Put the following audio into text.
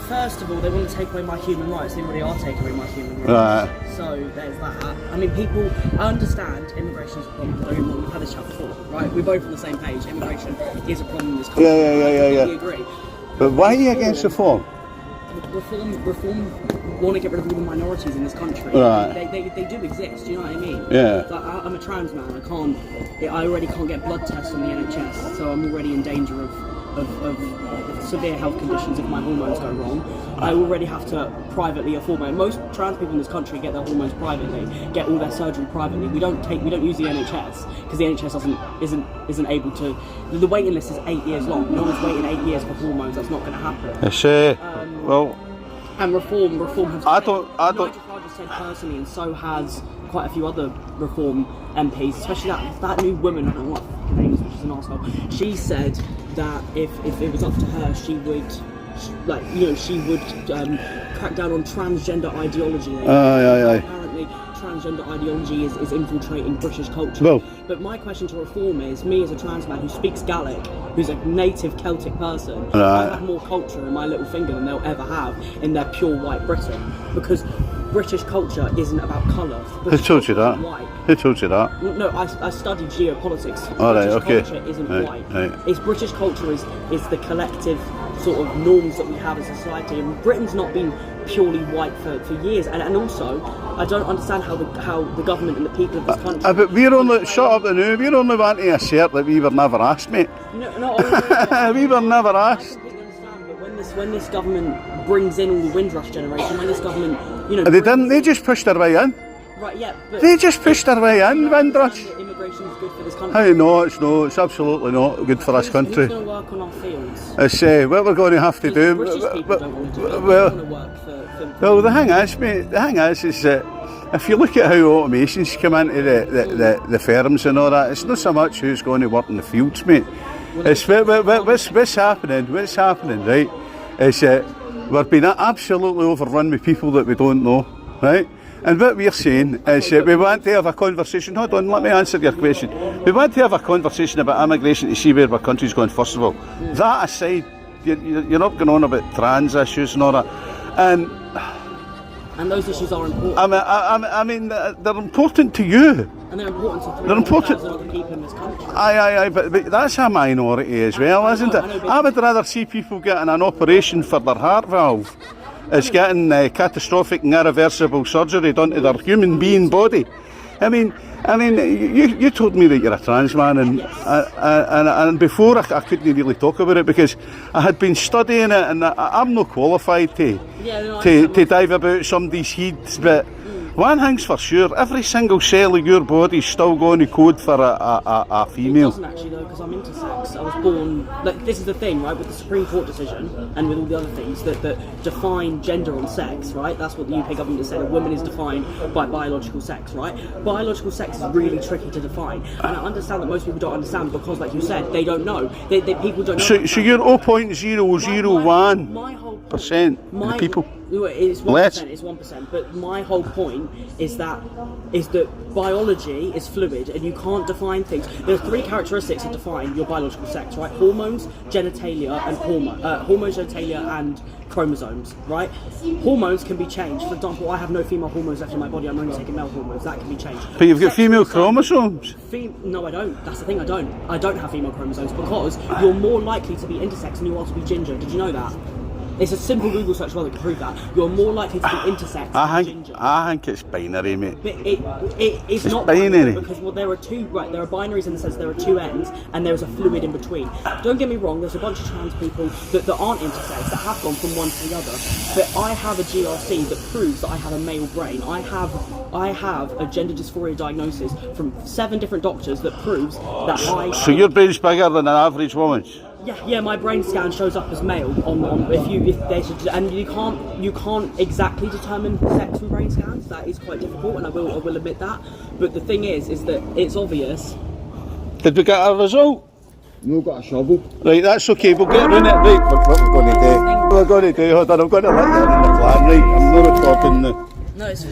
First of all, they want to take away my human rights. They already are taking away my human rights. Right. So there's that. I mean, people, I understand immigration is a problem. Don't get me wrong, we've had this chat before, right? We're both on the same page. Immigration is a problem in this country. Yeah. I agree. But why are you against reform? Reform want to get rid of all the minorities in this country. Right. They do exist. Do you know what I mean? Yeah. Like, I'm a trans man. I already can't get blood tests on the NHS, so I'm already in danger of severe health conditions if my hormones go wrong. I already have to privately afford my. Most trans people in this country get their hormones privately, get all their surgery privately. We don't use the NHS because the NHS isn't able to. The waiting list is 8 years long. No one's waiting 8 years for hormones. That's not going to happen. Well. And reform has. I don't. Nigel Farage said personally, and so has quite a few other reform MPs, especially that new woman. I don't know what her name is, which is an arsehole. She said that if it was up to her, she would crack down on transgender ideology. Apparently, transgender ideology is infiltrating British culture. Well, but my question to reform is, me as a trans man who speaks Gaelic, who's a native Celtic person, I have more culture in my little finger than they'll ever have in their pure white Britain, because British culture isn't about colour. Who told you that? Who told you that? No, I studied geopolitics. British culture isn't white. It's British culture is the collective sort of norms that we have as a society, and Britain's not been purely white for years, and also I don't understand how the government and the people of this country. But we're only shut up the new. We're only wanting to assert that we were never asked, mate. No, we were never asked. I completely understand, but when this government brings in all the Windrush generation, when this government, they didn't. They just pushed their way in. Right, yeah. But they just pushed their way in, Windrush. Immigration is good for this country. Hey, no, it's absolutely not good for this country. Who's going to work on our fields? It's what we're going to have to do. British people don't want to do it. They want to work for well, the thing is, mate, is that if you look at how automation's come into the firms and all that, it's not so much who's going to work in the fields, mate. It's what's happening. What's happening, right? Is that we're being absolutely overrun with people that we don't know, right? And what we're saying is that we want to have a conversation. Hold on, let me answer your question. We want to have a conversation about immigration to see where our country's going, first of all. That aside, you're not going on about trans issues and all that. And those issues are important. I mean, they're important to you. And they're important to 300,000 other people in this country. Aye, but that's a minority as well, isn't it? I would rather see people getting an operation for their heart valve as getting catastrophic and irreversible surgery done to their human being body. I mean, you told me that you're a trans man, and before I couldn't really talk about it because I had been studying it, and I'm not qualified to dive about somebody's heads, but one thing's for sure, every single cell of your body is still going to code for a female. It doesn't actually though, because I'm intersex. I was born, this is the thing, right, with the Supreme Court decision and with all the other things that define gender and sex, right? That's what the UK government has said. A woman is defined by biological sex, right? Biological sex is really tricky to define, and I understand that most people don't understand because, like you said, they don't know. People don't know. So you're 0.001% of the people. It's 1%. It's 1%. But my whole point is that biology is fluid, and you can't define things. There are three characteristics that define your biological sex, right? Hormones, genitalia, and hormones, genitalia, and chromosomes, right? Hormones can be changed. For example, I have no female hormones left in my body. I'm only taking male hormones. That can be changed. But you've got female chromosomes. No, I don't. That's the thing. I don't have female chromosomes because you're more likely to be intersex than you are to be ginger. Did you know that? It's a simple Google search well that can prove that. You're more likely to be intersex than ginger. I think it's binary, mate. But it's not binary. because there are two, right, there are binaries in the sense there are two ends and there's a fluid in between. Don't get me wrong, there's a bunch of trans people that aren't intersex, that have gone from one to the other. But I have a GRC that proves that I have a male brain. I have a gender dysphoria diagnosis from 7 different doctors that proves that So your brain's bigger than an average woman's? Yeah, my brain scan shows up as male and you can't exactly determine sex from brain scans. That is quite difficult, and I will admit that. But the thing is that it's obvious. Did we get a result? No, got a shovel. Right, that's okay, we'll get round it. Right, what we're going to do? Hold on, I'm going to let you in the plan, right? I'm not talking the... No, it's